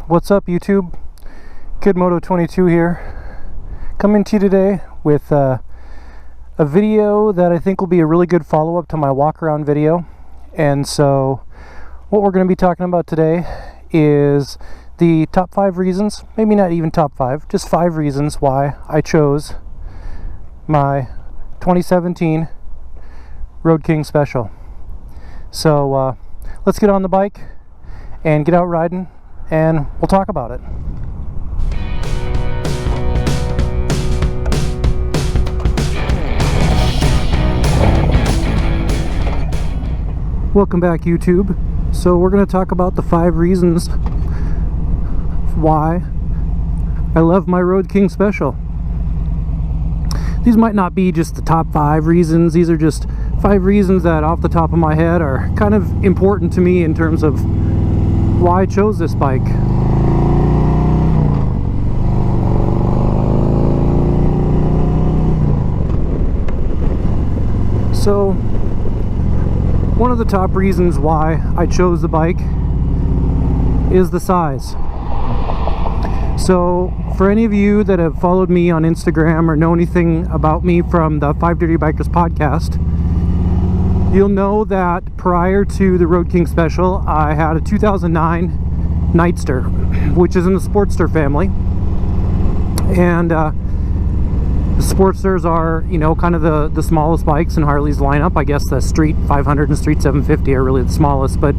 What's up, YouTube? KidMoto22 here, coming to you today with a video that I think will be a really good follow-up to my walk-around video. And so what we're going to be talking about today is the top 5 reasons, maybe not even top 5, just 5 reasons why I chose my 2017 Road King Special. So let's get on the bike and get out riding, and we'll talk about it. Welcome back, YouTube. So we're going to talk about the 5 reasons why I love my Road King Special. These might not be just the top 5 reasons. These are just 5 reasons that off the top of my head are kind of important to me in terms of why I chose this bike. So one of the top reasons why I chose the bike is the size. So for any of you that have followed me on Instagram or know anything about me from the 5 Dirty Bikers podcast, you'll know that prior to the Road King Special, I had a 2009 Nightster, which is in the Sportster family. And the Sportsters are, you know, kind of the smallest bikes in Harley's lineup. I guess the Street 500 and Street 750 are really the smallest, but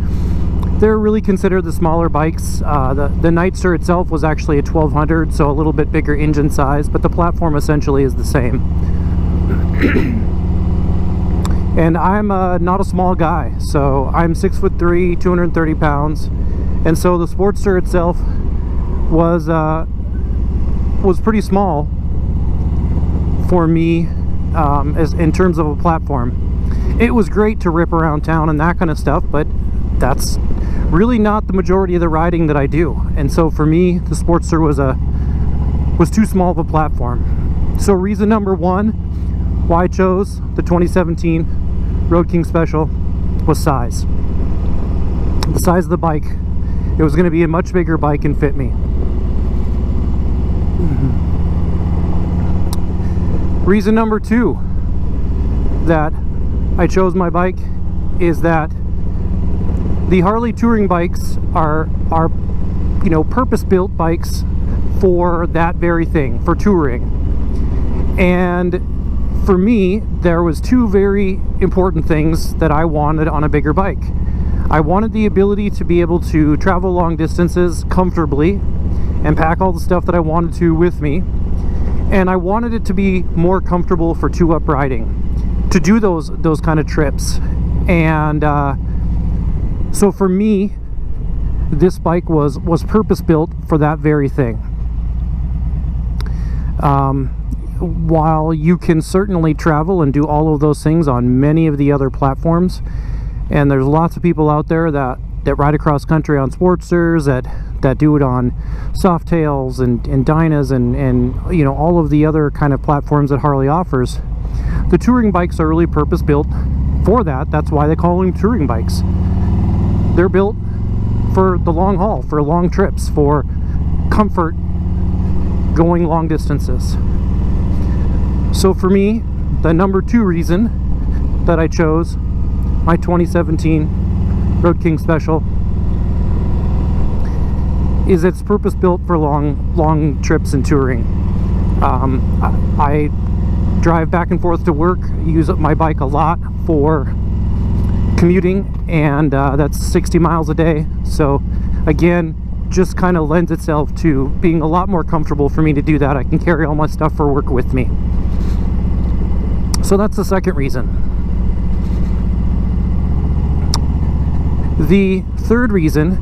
they're really considered the smaller bikes. The Nightster itself was actually a 1200, so a little bit bigger engine size, but the platform essentially is the same. And I'm not a small guy, so I'm 6'3", 230 pounds, and so the Sportster itself was pretty small for me as in terms of a platform. It was great to rip around town and that kind of stuff, but that's really not the majority of the riding that I do. And so for me, the Sportster was too small of a platform. So reason number 1 why I chose the 2017 Road King Special was size. The size of the bike. It was going to be a much bigger bike and fit me. Reason number 2 that I chose my bike is that the Harley touring bikes are you know, purpose-built bikes for that very thing, for touring. And for me, there was 2 very important things that I wanted on a bigger bike. I wanted the ability to be able to travel long distances comfortably and pack all the stuff that I wanted to with me. And I wanted it to be more comfortable for 2-up riding, to do those kind of trips. And so for me, this bike was purpose-built for that very thing. While you can certainly travel and do all of those things on many of the other platforms, and there's lots of people out there that ride across country on Sportsters, that do it on Softails and Dynas and you know, all of the other kind of platforms that Harley offers. The touring bikes are really purpose-built for that. That's why they call them touring bikes. They're built for the long haul, for long trips, for comfort going long distances. So for me, the number 2 reason that I chose my 2017 Road King Special is it's purpose-built for long trips and touring. I drive back and forth to work, use my bike a lot for commuting, and that's 60 miles a day. So again, just kind of lends itself to being a lot more comfortable for me to do that. I can carry all my stuff for work with me. So that's the second reason. The third reason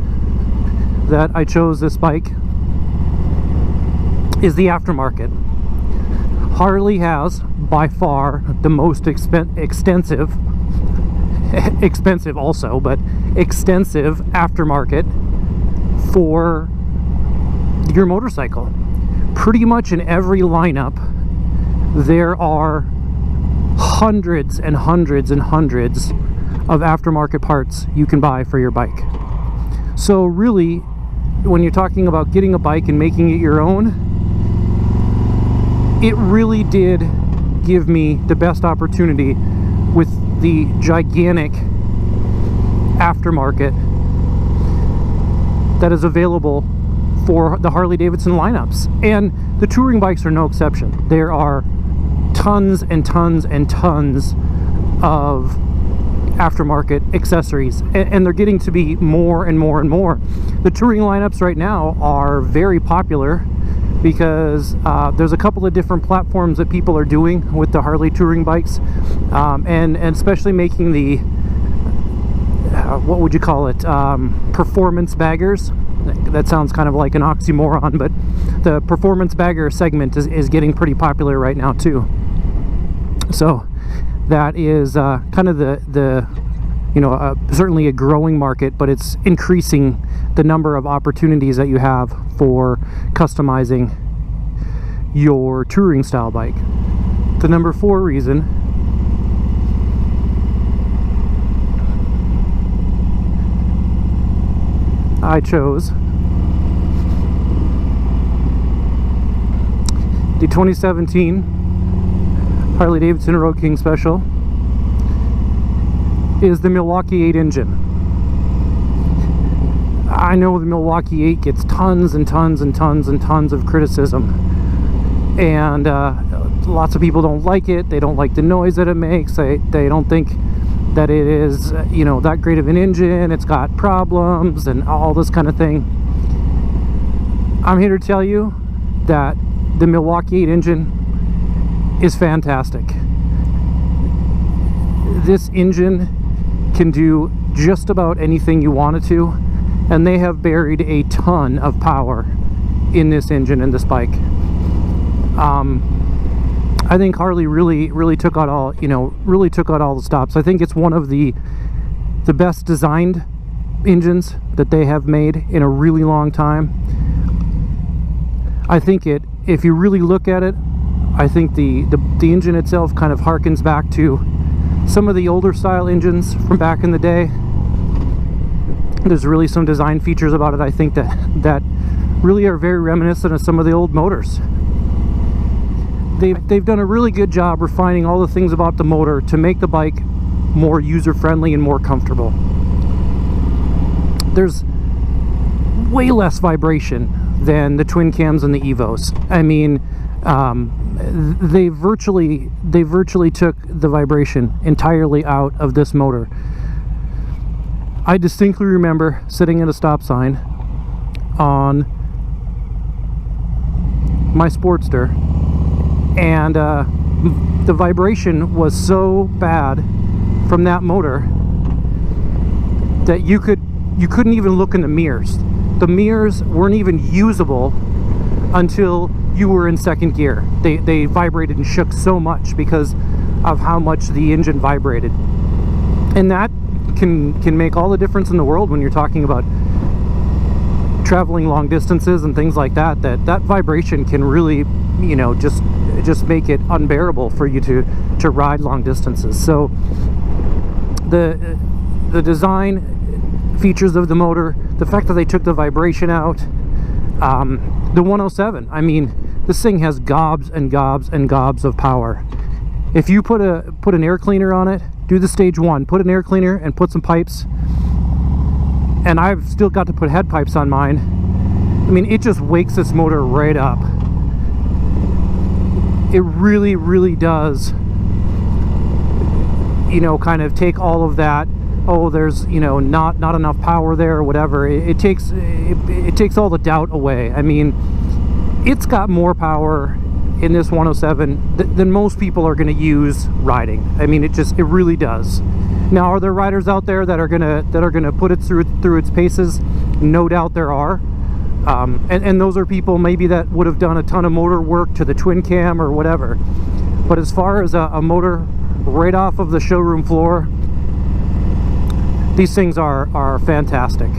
that I chose this bike is the aftermarket. Harley has by far the most extensive also, but extensive aftermarket for your motorcycle. Pretty much in every lineup there are hundreds and hundreds and hundreds of aftermarket parts you can buy for your bike. So really, when you're talking about getting a bike and making it your own, it really did give me the best opportunity with the gigantic aftermarket that is available for the Harley-Davidson lineups. And the touring bikes are no exception. There are tons and tons and tons of aftermarket accessories, and they're getting to be more and more and more. The touring lineups right now are very popular because there's a couple of different platforms that people are doing with the Harley touring bikes, and especially making the what would you call it, performance baggers. That sounds kind of like an oxymoron, but the performance bagger segment is getting pretty popular right now too. So that is kind of the you know, certainly a growing market, but it's increasing the number of opportunities that you have for customizing your touring style bike. The number 4 reason I chose the 2017 Harley-Davidson Road King Special is the Milwaukee 8 engine. I know the Milwaukee 8 gets tons and tons and tons and tons of criticism, and lots of people don't like it. They don't like the noise that it makes. They don't think that it is, you know, that great of an engine. It's got problems and all this kind of thing. I'm here to tell you that the Milwaukee 8 engine is fantastic. This engine can do just about anything you want it to, and they have buried a ton of power in this engine and this bike. I think Harley really took out all, you know, really took out all the stops. I think it's one of the best designed engines that they have made in a really long time. I think it, if you really look at it, I think the engine itself kind of harkens back to some of the older style engines from back in the day. There's really some design features about it, I think, that really are very reminiscent of some of the old motors. They've done a really good job refining all the things about the motor to make the bike more user-friendly and more comfortable. There's way less vibration than the twin cams and the Evos. I mean, they virtually took the vibration entirely out of this motor. I distinctly remember sitting at a stop sign on my Sportster, and the vibration was so bad from that motor that you couldn't even look in the mirrors. The mirrors weren't even usable until you were in second gear. They vibrated and shook so much because of how much the engine vibrated, and that can make all the difference in the world when you're talking about traveling long distances and things like that. That vibration can really, you know, just make it unbearable for you to ride long distances. So the design features of the motor, the fact that they took the vibration out, the 107, I mean, this thing has gobs and gobs and gobs of power. If you put an air cleaner on it, do the stage 1, put an air cleaner and put some pipes, and I've still got to put head pipes on mine. I mean, it just wakes this motor right up. It really does, you know, kind of take all of that, oh, there's, you know, not enough power there or whatever. It takes all the doubt away. I mean, it's got more power in this 107 than most people are going to use riding. I mean, it really does. Now, are there riders out there that are gonna put it through its paces? No doubt there are. And those are people maybe that would have done a ton of motor work to the twin cam or whatever. But as far as a motor right off of the showroom floor, these things are fantastic.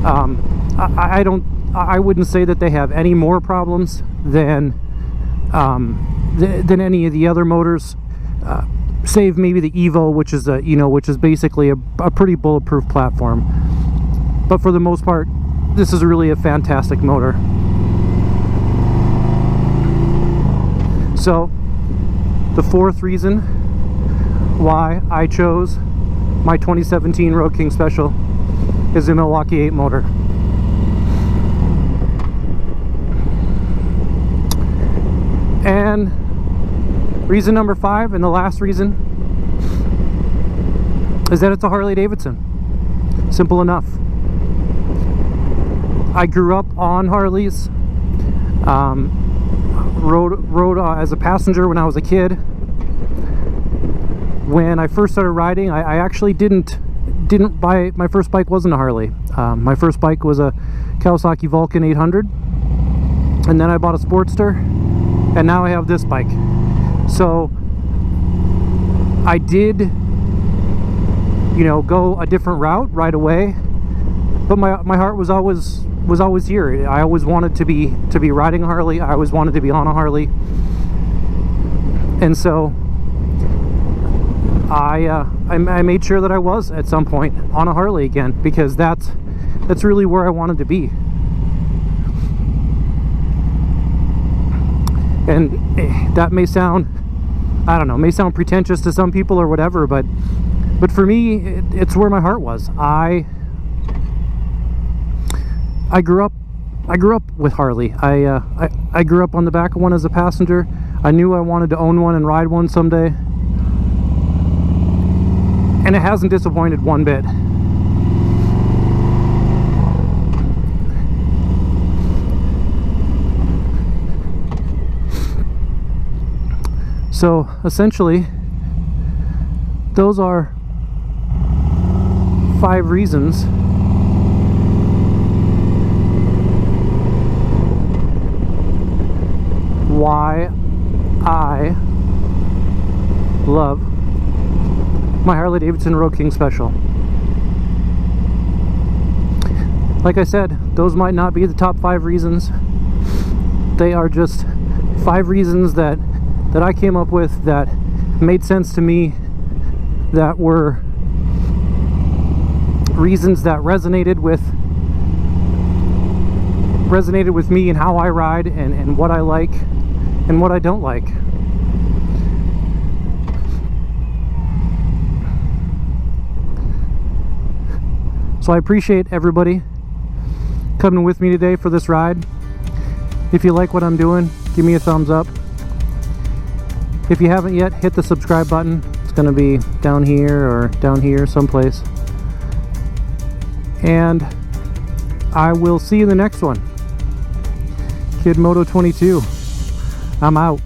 I wouldn't say that they have any more problems than any of the other motors, save maybe the Evo, which is basically a pretty bulletproof platform. But for the most part, this is really a fantastic motor. So the fourth reason why I chose my 2017 Road King Special is the Milwaukee 8 motor. And reason number 5, and the last reason, is that it's a Harley Davidson. Simple enough. I grew up on Harleys, rode as a passenger when I was a kid. When I first started riding, I actually didn't buy, my first bike wasn't a Harley. My first bike was a Kawasaki Vulcan 800, and then I bought a Sportster, and now I have this bike. So I did, you know, go a different route right away, but my heart was always here. I always wanted to be riding a Harley. I always wanted to be on a Harley, and so I made sure that I was at some point on a Harley again, because that's really where I wanted to be. And that may sound, I don't know, may sound pretentious to some people or whatever, but for me, it's where my heart was. I grew up with Harley. I grew up on the back of one as a passenger. I knew I wanted to own one and ride one someday, and it hasn't disappointed one bit. So essentially, those are 5 reasons why I love my Harley Davidson Road King Special. Like I said, those might not be the top 5 reasons. They are just 5 reasons that I came up with that made sense to me, that were reasons that resonated with me and how I ride, and what I like and what I don't like. So I appreciate everybody coming with me today for this ride. If you like what I'm doing, give me a thumbs up. If you haven't yet, hit the subscribe button. It's going to be down here or down here someplace. And I will see you in the next one. Kid Moto 22. I'm out.